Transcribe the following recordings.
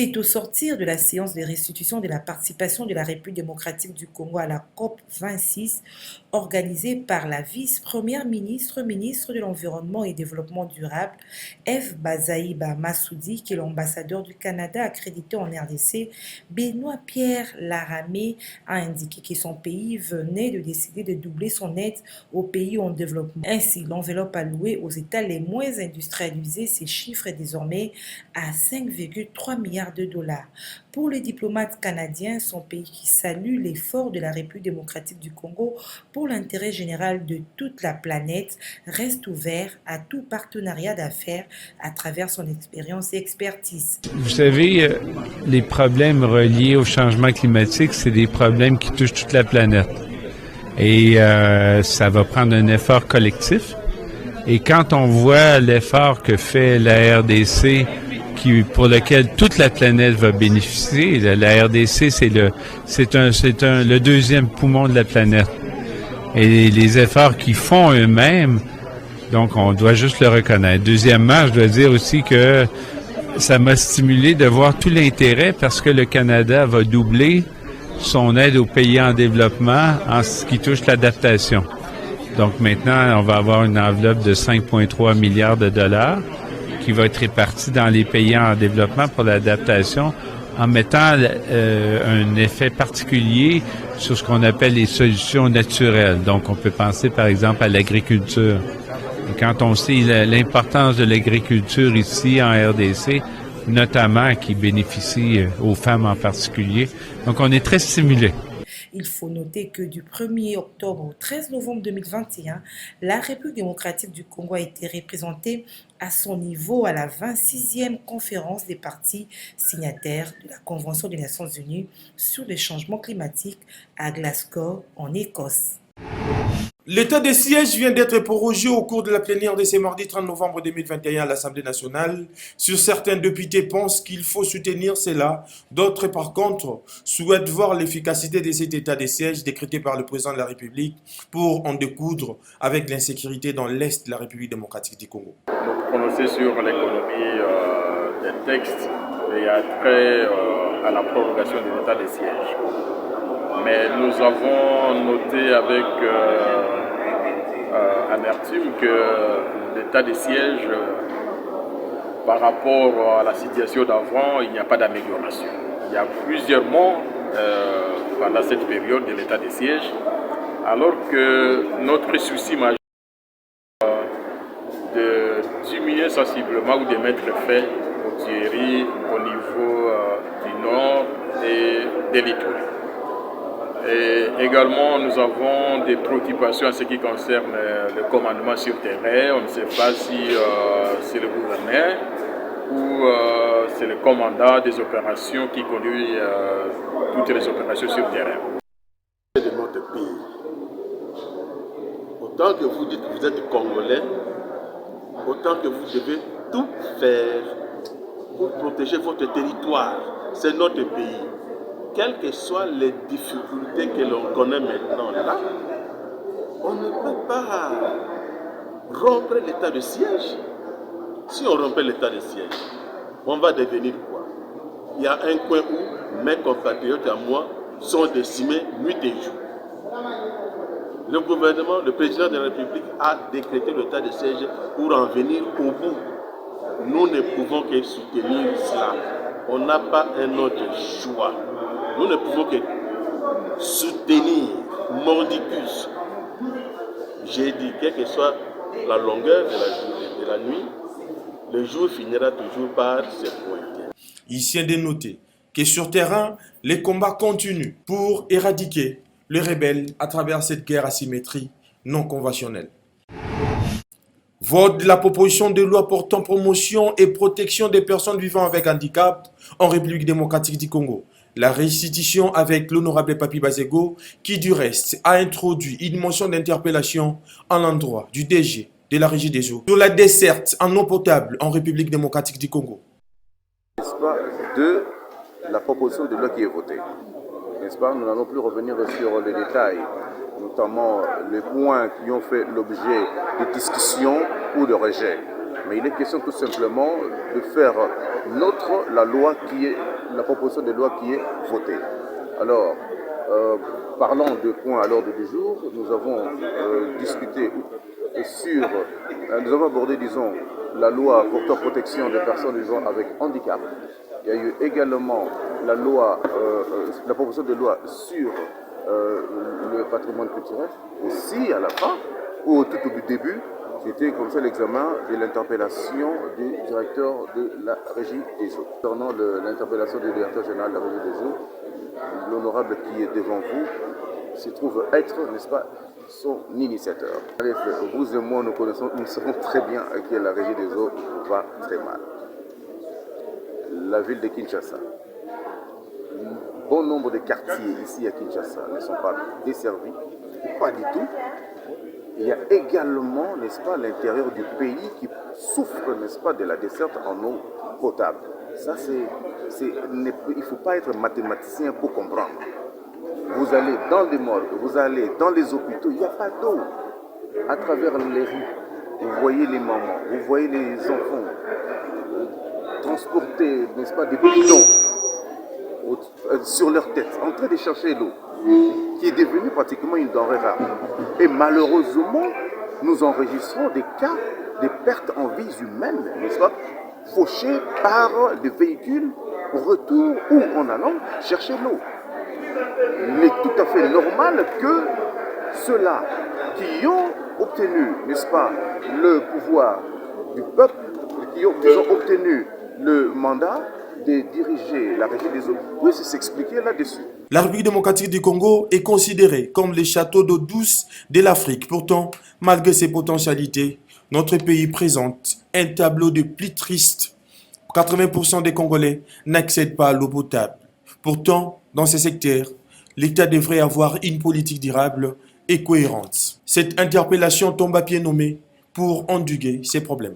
C'est au sortir de la séance de restitution de la participation de la République démocratique du Congo à la COP 26, organisée par la vice-première ministre, ministre de l'Environnement et Développement durable, F. Bazaïba Massoudi, qui est l'ambassadeur du Canada accrédité en RDC, Benoît Pierre Laramé, a indiqué que son pays venait de décider de doubler son aide aux pays en développement. Ainsi, l'enveloppe allouée aux États les moins industrialisés s'échiffre désormais à 5,3 milliards de dollars. Pour le diplomate canadien, son pays qui salue l'effort de la République démocratique du Congo pour l'intérêt général de toute la planète, reste ouvert à tout partenariat d'affaires à travers son expérience et expertise. Vous savez, les problèmes reliés au changement climatique, c'est des problèmes qui touchent toute la planète. Et ça va prendre un effort collectif. Et quand on voit l'effort que fait la RDC, pour lequel toute la planète va bénéficier, la RDC, c'est le deuxième poumon de la planète. Et les efforts qu'ils font eux-mêmes, donc on doit juste le reconnaître. Deuxièmement, je dois dire aussi que ça m'a stimulé de voir tout l'intérêt parce que le Canada va doubler son aide aux pays en développement en ce qui touche l'adaptation. Donc maintenant, on va avoir une enveloppe de 5,3 milliards de dollars qui va être répartie dans les pays en développement pour l'adaptation en mettant un effet particulier sur ce qu'on appelle les solutions naturelles. Donc on peut penser par exemple à l'agriculture. Et quand on sait l'importance de l'agriculture ici en RDC, notamment qui bénéficie aux femmes en particulier, donc on est très stimulé. Il faut noter que du 1er octobre au 13 novembre 2021, la République démocratique du Congo a été représentée à son niveau à la 26e conférence des parties signataires de la Convention des Nations Unies sur le changement climatique à Glasgow, en Écosse. L'état de siège vient d'être prorogé au cours de la plénière de ce mardi 30 novembre 2021 à l'Assemblée nationale. Sur certains députés pensent qu'il faut soutenir cela. D'autres, par contre, souhaitent voir l'efficacité de cet état de siège décrété par le président de la République pour en découdre avec l'insécurité dans l'Est de la République démocratique du Congo. Nous prononcer sur l'économie des textes et à trait à la prorogation de l'état de siège. Mais nous avons noté avec amertume que l'état de siège, par rapport à la situation d'avant, il n'y a pas d'amélioration. Il y a plusieurs mois pendant cette période de l'état de siège, alors que notre souci majeur de diminuer sensiblement ou de mettre fin aux tueries au niveau du nord et de l'Itourie. Et également, nous avons des préoccupations en ce qui concerne le commandement sur terrain. On ne sait pas si c'est le gouverneur ou c'est le commandant des opérations qui conduit toutes les opérations sur terrain. De notre pays. Autant que vous dites que vous êtes Congolais, autant que vous devez tout faire pour protéger votre territoire. C'est notre pays. Quelles que soient les difficultés que l'on connaît maintenant là, on ne peut pas rompre l'état de siège. Si on rompait l'état de siège, on va devenir quoi? Il y a un coin où mes compatriotes à moi sont décimés nuit et jour. Le gouvernement, le président de la République a décrété l'état de siège pour en venir au bout. Nous ne pouvons que soutenir cela. On n'a pas un autre choix. Nous ne pouvons que soutenir mordicus. J'ai dit, quelle que soit la longueur de la nuit, le jour finira toujours par se pointer. Ici, est noté que sur terrain, les combats continuent pour éradiquer les rebelles à travers cette guerre à symétrie non conventionnelle. Vote de la proposition de loi portant promotion et protection des personnes vivant avec handicap en République démocratique du Congo. La restitution avec l'honorable Papi Bazego, qui du reste a introduit une motion d'interpellation en l'endroit du DG de la Régie des eaux sur la desserte en eau potable en République démocratique du Congo. N'est-ce pas, de la proposition de loi qui est votée. N'est-ce pas, nous n'allons plus revenir sur les détails, notamment les points qui ont fait l'objet de discussion ou de rejet. Mais il est question tout simplement de faire nôtre la proposition de loi qui est votée. Alors, parlant de points à l'ordre du jour, nous avons discuté nous avons abordé, disons, la loi portant protection des personnes vivant avec handicap. Il y a eu également la proposition de loi sur le patrimoine culturel. Aussi, à la fin, ou tout au début, c'était comme ça l'examen de l'interpellation du directeur de la Régie des eaux. Concernant l'interpellation du directeur général de la Régie des eaux, l'honorable qui est devant vous se trouve être, n'est-ce pas, son initiateur. Vous et moi, nous savons très bien que la Régie des eaux va très mal. La ville de Kinshasa, bon nombre de quartiers ici à Kinshasa ne sont pas desservis, pas du tout. Il y a également, n'est-ce pas, l'intérieur du pays qui souffre, n'est-ce pas, de la desserte en eau potable. Ça, il ne faut pas être mathématicien pour comprendre. Vous allez dans les morgues, vous allez dans les hôpitaux, il n'y a pas d'eau. À travers les rues, vous voyez les mamans, vous voyez les enfants transporter, n'est-ce pas, des bidons sur leur tête, en train de chercher l'eau, qui est devenue pratiquement une denrée rare. Et malheureusement, nous enregistrons des cas de pertes en vies humaines, n'est-ce pas, fauchées par des véhicules au retour ou en allant chercher l'eau. Il est tout à fait normal que ceux-là qui ont obtenu, n'est-ce pas, le pouvoir du peuple, qui ont obtenu le mandat de diriger la Régie des eaux, puissent s'expliquer là-dessus. La République démocratique du Congo est considérée comme les châteaux d'eau douce de l'Afrique. Pourtant, malgré ses potentialités, notre pays présente un tableau de plis triste. 80% des Congolais n'accèdent pas à l'eau potable. Pourtant, dans ces secteurs, l'État devrait avoir une politique durable et cohérente. Cette interpellation tombe à pied nommé pour endiguer ces problèmes.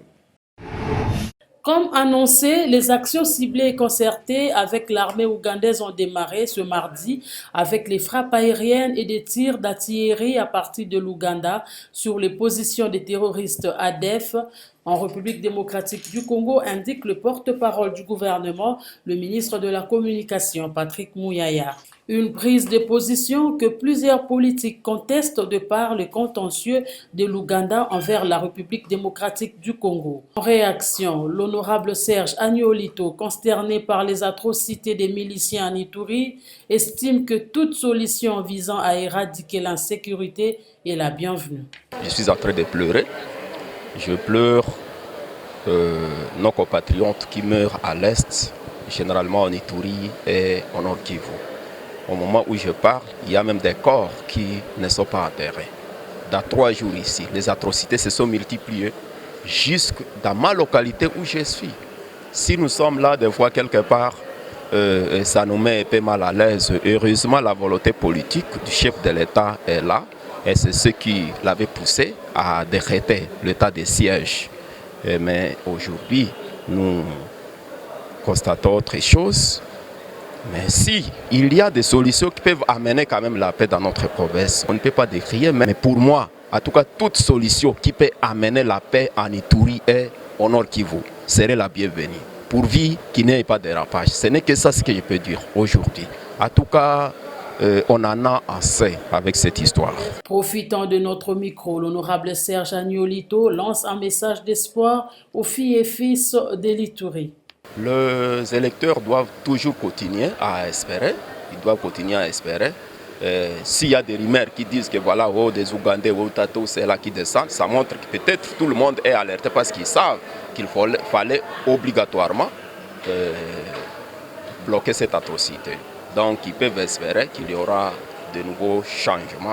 Comme annoncé, les actions ciblées et concertées avec l'armée ougandaise ont démarré ce mardi avec les frappes aériennes et des tirs d'artillerie à partir de l'Ouganda sur les positions des terroristes ADF en République démocratique du Congo, indique le porte-parole du gouvernement, le ministre de la Communication, Patrick Muyaya. Une prise de position que plusieurs politiques contestent de par le contentieux de l'Ouganda envers la République démocratique du Congo. En réaction, l'honorable Serge Agnolito, consterné par les atrocités des miliciens en Ituri, estime que toute solution visant à éradiquer l'insécurité est la bienvenue. Je suis en train de pleurer. Je pleure nos compatriotes qui meurent à l'Est, généralement en Ituri et en Nord Kivu. Au moment où je parle, il y a même des corps qui ne sont pas enterrés. Dans 3 jours ici, les atrocités se sont multipliées jusque dans ma localité où je suis. Si nous sommes là des fois quelque part, ça nous met un peu mal à l'aise. Heureusement, la volonté politique du chef de l'État est là. Et c'est ce qui l'avait poussé à décréter l'état de siège. Mais aujourd'hui, nous constatons autre chose. Mais si il y a des solutions qui peuvent amener quand même la paix dans notre province, on ne peut pas décrier. Mais pour moi, en tout cas, toute solution qui peut amener la paix en Ituri et au Nord Kivu serait la bienvenue. Pourvu qu'il n'y ait pas de dérapage. Ce n'est que ça ce que je peux dire aujourd'hui. En tout cas, on en a assez avec cette histoire. Profitant de notre micro, l'honorable Serge Agnolito lance un message d'espoir aux filles et fils de l'Ituri. Les électeurs doivent toujours continuer à espérer. Ils doivent continuer à espérer. S'il y a des rumeurs qui disent que voilà, oh, des Ougandais, oh, Tato, c'est là qui descendent, ça montre que peut-être tout le monde est alerté parce qu'ils savent qu'il fallait obligatoirement bloquer cette atrocité. Donc, ils peuvent espérer qu'il y aura de nouveaux changements.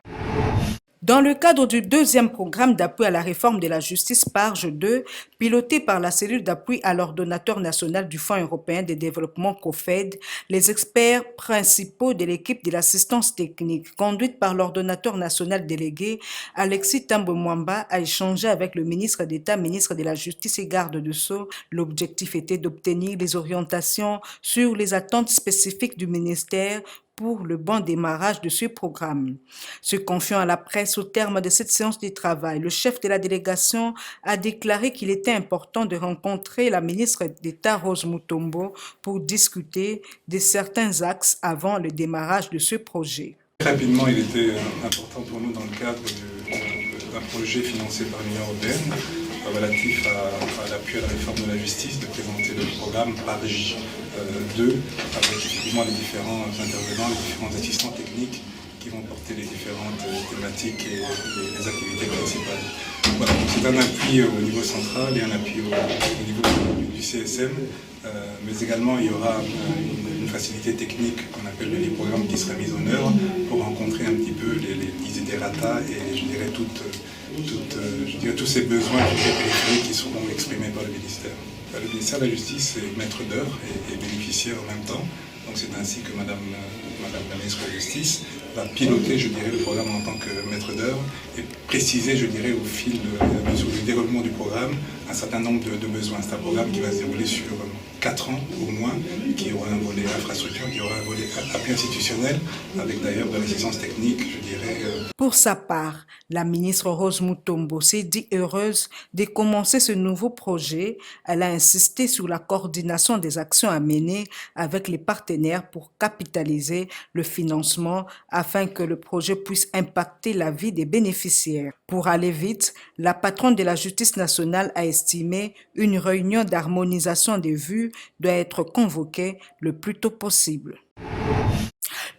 Dans le cadre du 2e programme d'appui à la réforme de la justice PARJ 2, piloté par la cellule d'appui à l'ordonnateur national du Fonds européen de développement COFED, les experts principaux de l'équipe de l'assistance technique, conduite par l'ordonnateur national délégué Alexis Tambwe-Mwamba, a échangé avec le ministre d'État, ministre de la Justice et garde de Sceaux. L'objectif était d'obtenir des orientations sur les attentes spécifiques du ministère pour le bon démarrage de ce programme. Se confiant à la presse au terme de cette séance de travail, le chef de la délégation a déclaré qu'il était important de rencontrer la ministre d'État Rose Mutombo pour discuter de certains axes avant le démarrage de ce projet. Rapidement, il était important pour nous dans le cadre d'un projet financé par l'Union européenne relatif à l'appui à la réforme de la justice, de présenter le programme PARJ 2 avec effectivement les différents intervenants, les différents assistants techniques qui vont porter les différentes thématiques et les activités principales. Voilà, c'est un appui au niveau central et un appui au niveau du CSM, mais également il y aura une facilité technique qu'on appelle les programmes qui sera mise en œuvre pour rencontrer un petit peu les desiderata et je dirais tous ces besoins périphériques qui seront exprimés par le ministère. Le ministère de la Justice est maître d'œuvre et bénéficiaire en même temps. Donc c'est ainsi que Madame la ministre de la Justice va piloter, je dirais, le programme en tant que maître d'œuvre et préciser, je dirais, au fil du déroulement du programme, un certain nombre de besoins. C'est un programme qui va se dérouler sur 4 ans au moins, qui aura un volet infrastructure, qui aura un volet appui institutionnel, avec d'ailleurs de l'assistance technique, je dirais. Pour sa part, la ministre Rose Mutombo s'est dit heureuse de commencer ce nouveau projet. Elle a insisté sur la coordination des actions à mener avec les partenaires pour capitaliser le financement afin que le projet puisse impacter la vie des bénéficiaires. Pour aller vite, la patronne de la justice nationale a estimé une réunion d'harmonisation des vues doit être convoquée le plus tôt possible.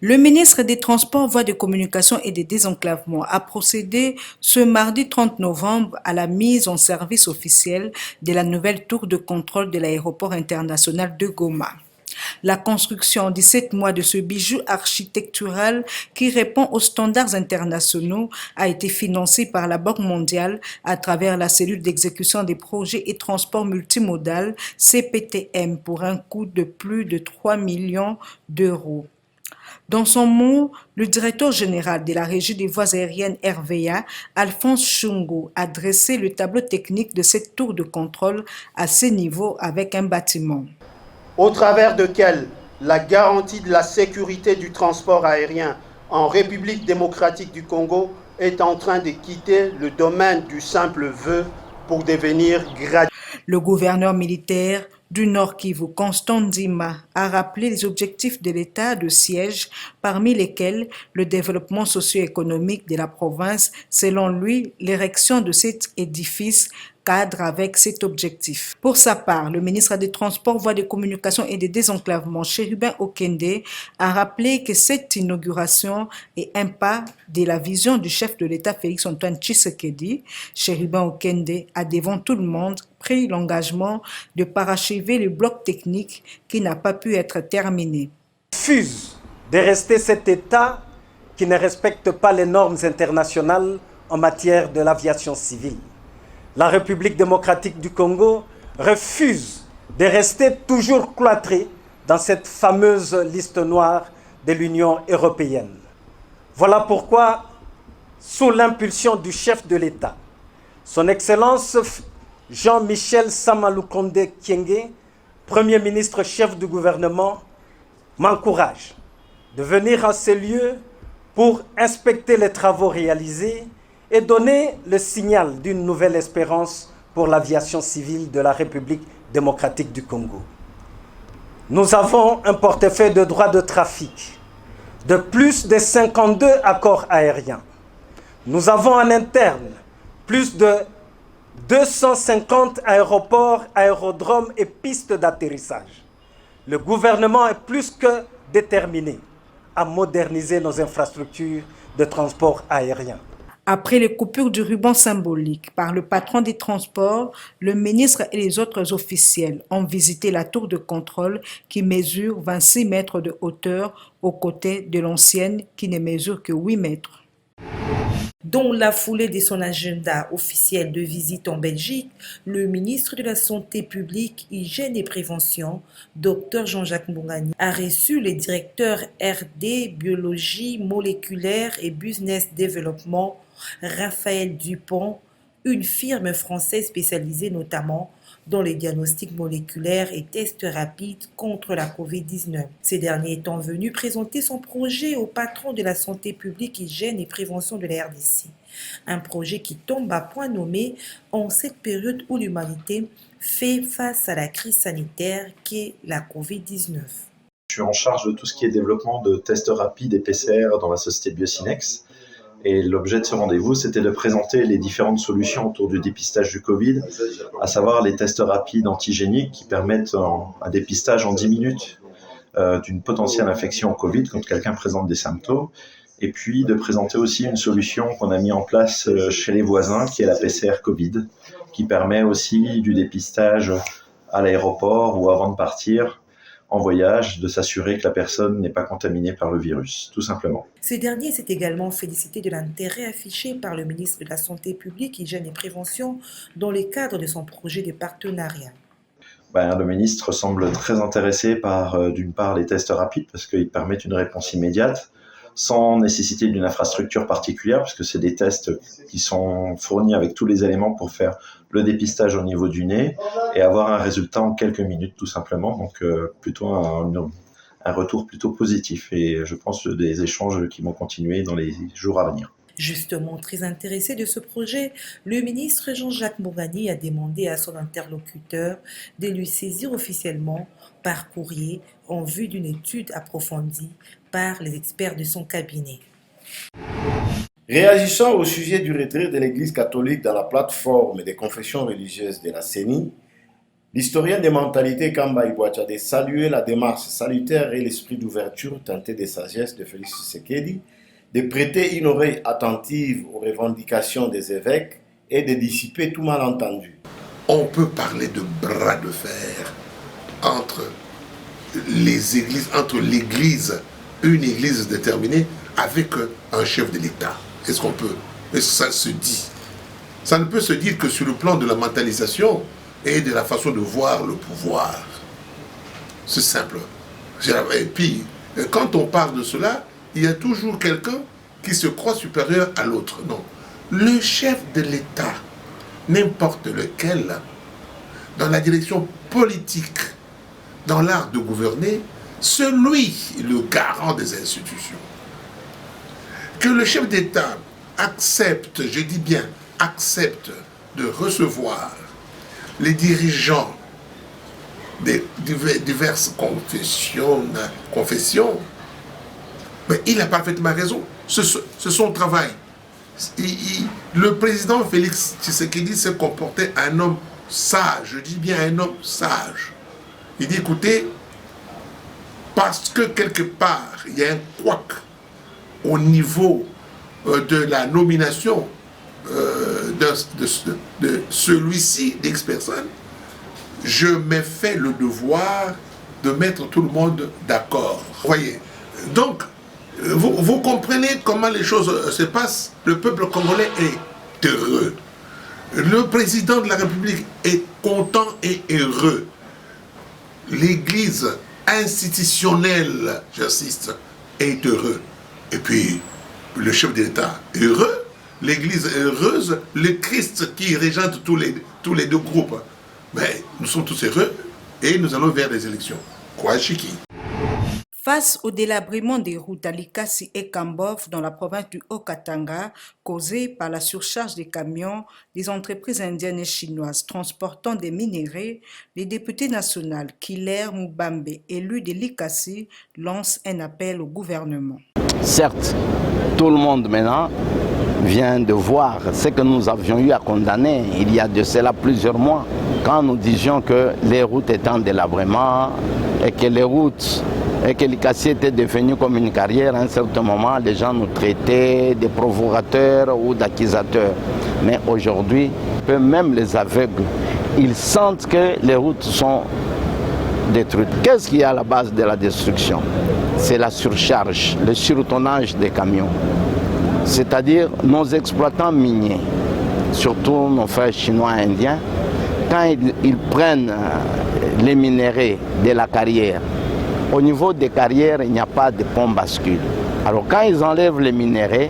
Le ministre des Transports, Voies de Communication et des Désenclavements a procédé ce mardi 30 novembre à la mise en service officielle de la nouvelle tour de contrôle de l'aéroport international de Goma. La construction en 17 mois de ce bijou architectural qui répond aux standards internationaux a été financée par la Banque mondiale à travers la cellule d'exécution des projets et transports multimodal CPTM pour un coût de plus de 3 millions d'euros. Dans son mot, le directeur général de la Régie des voies aériennes RVA, Alphonse Chungo, a dressé le tableau technique de cette tour de contrôle à ce niveau avec un bâtiment. Au travers duquel la garantie de la sécurité du transport aérien en République démocratique du Congo est en train de quitter le domaine du simple vœu pour devenir gratuit. Le gouverneur militaire du Nord Kivu, Constant Ndima, a rappelé les objectifs de l'État de siège, parmi lesquels le développement socio-économique de la province. Selon lui, l'érection de cet édifice cadre avec cet objectif. Pour sa part, le ministre des Transports, Voies de Communication et des Désenclavements, Chérubin Okende, a rappelé que cette inauguration est un pas de la vision du chef de l'État Félix-Antoine Tshisekedi. Chérubin Okende a devant tout le monde pris l'engagement de parachever le bloc technique qui n'a pas pu être terminé. Refuse de rester cet État qui ne respecte pas les normes internationales en matière de l'aviation civile. La République démocratique du Congo refuse de rester toujours cloîtrée dans cette fameuse liste noire de l'Union européenne. Voilà pourquoi, sous l'impulsion du chef de l'État, son Excellence Jean-Michel Samalukonde Kyenge, Premier ministre chef du gouvernement, m'encourage de venir en ces lieux pour inspecter les travaux réalisés et donner le signal d'une nouvelle espérance pour l'aviation civile de la République démocratique du Congo. Nous avons un portefeuille de droits de trafic de plus de 52 accords aériens. Nous avons en interne plus de 250 aéroports, aérodromes et pistes d'atterrissage. Le gouvernement est plus que déterminé à moderniser nos infrastructures de transport aérien. Après les coupures du ruban symbolique par le patron des transports, le ministre et les autres officiels ont visité la tour de contrôle qui mesure 26 mètres de hauteur aux côtés de l'ancienne qui ne mesure que 8 mètres. Dans la foulée de son agenda officiel de visite en Belgique, le ministre de la Santé publique, Hygiène et Prévention, Dr Jean-Jacques Mbongani, a reçu les directeurs RD, Biologie moléculaire et Business Développement, Raphaël Dupont, une firme française spécialisée notamment dans les diagnostics moléculaires et tests rapides contre la COVID-19. Ces derniers étant venus présenter son projet au patron de la santé publique, hygiène et prévention de la RDC. Un projet qui tombe à point nommé en cette période où l'humanité fait face à la crise sanitaire qu'est la COVID-19. Je suis en charge de tout ce qui est développement de tests rapides et PCR dans la société Biocinex. Et l'objet de ce rendez-vous, c'était de présenter les différentes solutions autour du dépistage du Covid, à savoir les tests rapides antigéniques qui permettent un dépistage en 10 minutes d'une potentielle infection au Covid quand quelqu'un présente des symptômes. Et puis de présenter aussi une solution qu'on a mis en place chez les voisins, qui est la PCR Covid, qui permet aussi du dépistage à l'aéroport ou avant de partir en voyage, de s'assurer que la personne n'est pas contaminée par le virus, tout simplement. Ce dernier s'est également félicité de l'intérêt affiché par le ministre de la Santé publique, Hygiène et Prévention dans le cadre de son projet de partenariat. Le ministre semble très intéressé par, d'une part, les tests rapides, parce qu'ils permettent une réponse immédiate, sans nécessité d'une infrastructure particulière, parce que c'est des tests qui sont fournis avec tous les éléments pour faire le dépistage au niveau du nez et avoir un résultat en quelques minutes tout simplement, donc plutôt un retour plutôt positif et je pense des échanges qui vont continuer dans les jours à venir. Justement, très intéressé de ce projet, le ministre Jean-Jacques Mbongani a demandé à son interlocuteur de lui saisir officiellement par courrier en vue d'une étude approfondie par les experts de son cabinet. Réagissant au sujet du retrait de l'Église catholique dans la plateforme des confessions religieuses de la CENI, l'historien des mentalités Kamba Ibouacha a salué la démarche salutaire et l'esprit d'ouverture teinté de sagesse de Félix Tshisekedi, de prêter une oreille attentive aux revendications des évêques et de dissiper tout malentendu. On peut parler de bras de fer entre les églises, entre l'église, une église déterminée, avec un chef de l'État. Est-ce qu'on peut? Est-ce que ça se dit? Ça ne peut se dire que sur le plan de la mentalisation et de la façon de voir le pouvoir. C'est simple. Et puis, quand on parle de cela, il y a toujours quelqu'un qui se croit supérieur à l'autre. Non. Le chef de l'État, n'importe lequel, dans la direction politique, dans l'art de gouverner, c'est lui le garant des institutions. Que le chef d'État accepte, je dis bien, accepte de recevoir les dirigeants des diverses confessions, mais il a parfaitement raison. C'est son travail. Le président Félix Tshisekedi s'est comporté un homme sage, je dis bien un homme sage. Il dit, écoutez, parce que quelque part, il y a un couac au niveau de la nomination de celui-ci, d'X-personne, je me fais le devoir de mettre tout le monde d'accord. Voyez. Donc, vous comprenez comment les choses se passent. Le peuple congolais est heureux. Le président de la République est content et heureux. L'Église institutionnelle, j'insiste, est heureux. Et puis, le chef de l'État est heureux, l'Église est heureuse, le Christ qui régente tous les deux groupes. Mais nous sommes tous heureux et nous allons vers les élections. Quoi, Chiki? Face au délabrement des routes à Likasi et Kambov dans la province du Haut-Katanga, causée par la surcharge des camions des entreprises indiennes et chinoises transportant des minéraux, les députés nationaux Kiler Mubambe, élu de Likasi, lancent un appel au gouvernement. Certes, tout le monde maintenant vient de voir ce que nous avions eu à condamner il y a de cela plusieurs mois, quand nous disions que les routes étaient en délabrement et que les routes et que Likasi était devenu comme une carrière. À un certain moment, les gens nous traitaient de provocateurs ou d'accusateurs. Mais aujourd'hui, même les aveugles, ils sentent que les routes sont détruites. Qu'est-ce qui est à la base de la destruction? C'est la surcharge, le surtonnage des camions. C'est-à-dire nos exploitants miniers, surtout nos frères chinois et indiens, quand ils prennent les minéraux de la carrière, au niveau des carrières, il n'y a pas de pont bascule. Alors quand ils enlèvent les minéraux,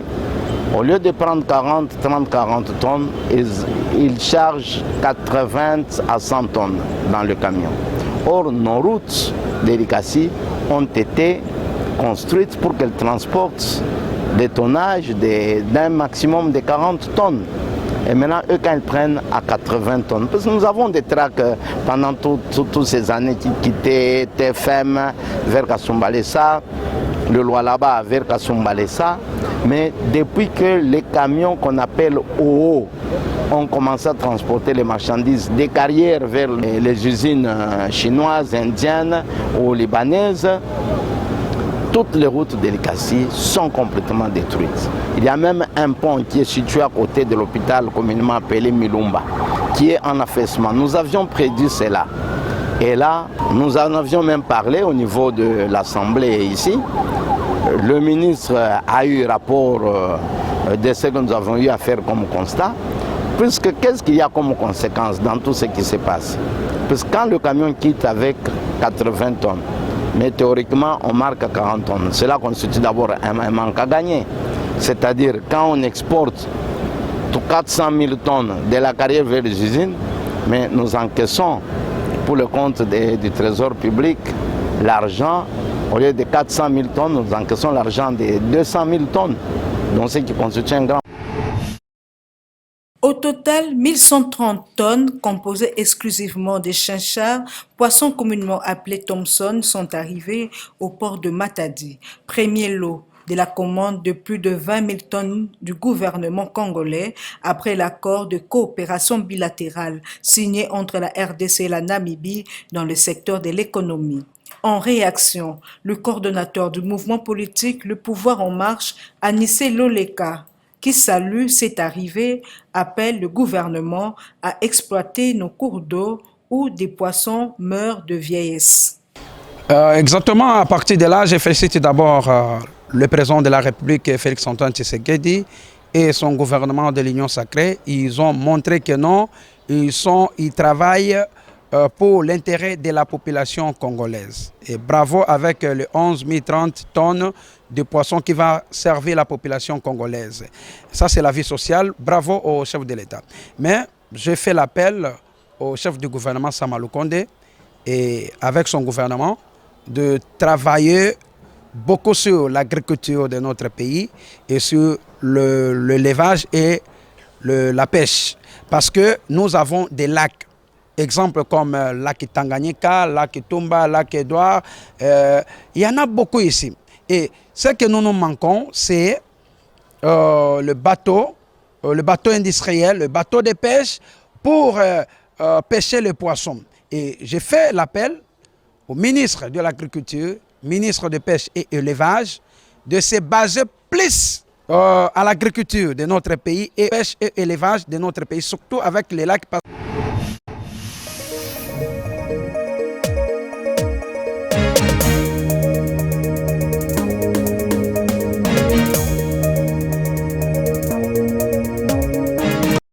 Au lieu de prendre 30-40 tonnes, ils chargent 80 à 100 tonnes dans le camion. Or, nos routes d'Erikassi ont été construites pour qu'elles transportent des tonnages d'un maximum de 40 tonnes. Et maintenant, eux, quand ils prennent à 80 tonnes, parce que nous avons des tracks pendant toutes ces années qui quittaient TFM vers Kasumbalesa, le Lualaba vers Kasumbalesa, mais depuis que les camions qu'on appelle OO ont commencé à transporter les marchandises des carrières vers les usines chinoises, indiennes ou libanaises, toutes les routes d'Erikassi sont complètement détruites. Il y a même un pont qui est situé à côté de l'hôpital communément appelé Milumba, qui est en affaissement. Nous avions prédit cela. Et là, nous en avions même parlé au niveau de l'Assemblée ici. Le ministre a eu rapport de ce que nous avons eu à faire comme constat. Puisque qu'est-ce qu'il y a comme conséquence dans tout ce qui se passe? Parce que quand le camion quitte avec 80 tonnes, mais théoriquement on marque 40 tonnes, cela constitue d'abord un manque à gagner. C'est-à-dire quand on exporte 400 000 tonnes de la carrière vers les usines, mais nous encaissons pour le compte du trésor public l'argent, au lieu de 400 000 tonnes, nous encaissons l'argent de 200 000 tonnes, donc ce qui constitue un grand. Au total, 1130 tonnes, composées exclusivement de chinchards, poissons communément appelés Thomson, sont arrivées au port de Matadi. Premier lot de la commande de plus de 20 000 tonnes du gouvernement congolais après l'accord de coopération bilatérale signé entre la RDC et la Namibie dans le secteur de l'économie. En réaction, le coordonnateur du mouvement politique Le Pouvoir en Marche, Anissé Loleka, qui salue cette arrivée, appelle le gouvernement à exploiter nos cours d'eau où des poissons meurent de vieillesse. Exactement, à partir de là, j'ai félicité d'abord le président de la République, Félix-Antoine Tshisekedi, et son gouvernement de l'Union sacrée. Ils ont montré que non, ils travaillent pour l'intérêt de la population congolaise. Et bravo avec les 11 030 tonnes de poissons qui va servir la population congolaise. Ça, c'est la vie sociale. Bravo au chef de l'État. Mais je fais l'appel au chef du gouvernement, Sama Lukonde, et avec son gouvernement, de travailler beaucoup sur l'agriculture de notre pays et sur l'élevage et la pêche. Parce que nous avons des lacs. Exemples comme lac Tanganyika, lac Tumba, lac Edouard, il y en a beaucoup ici. Et ce que nous manquons, c'est le bateau industriel, le bateau de pêche pour pêcher les poissons. Et j'ai fait l'appel au ministre de l'Agriculture, ministre de Pêche et Élevage, de se baser plus à l'agriculture de notre pays et pêche et élevage de notre pays, surtout avec les lacs.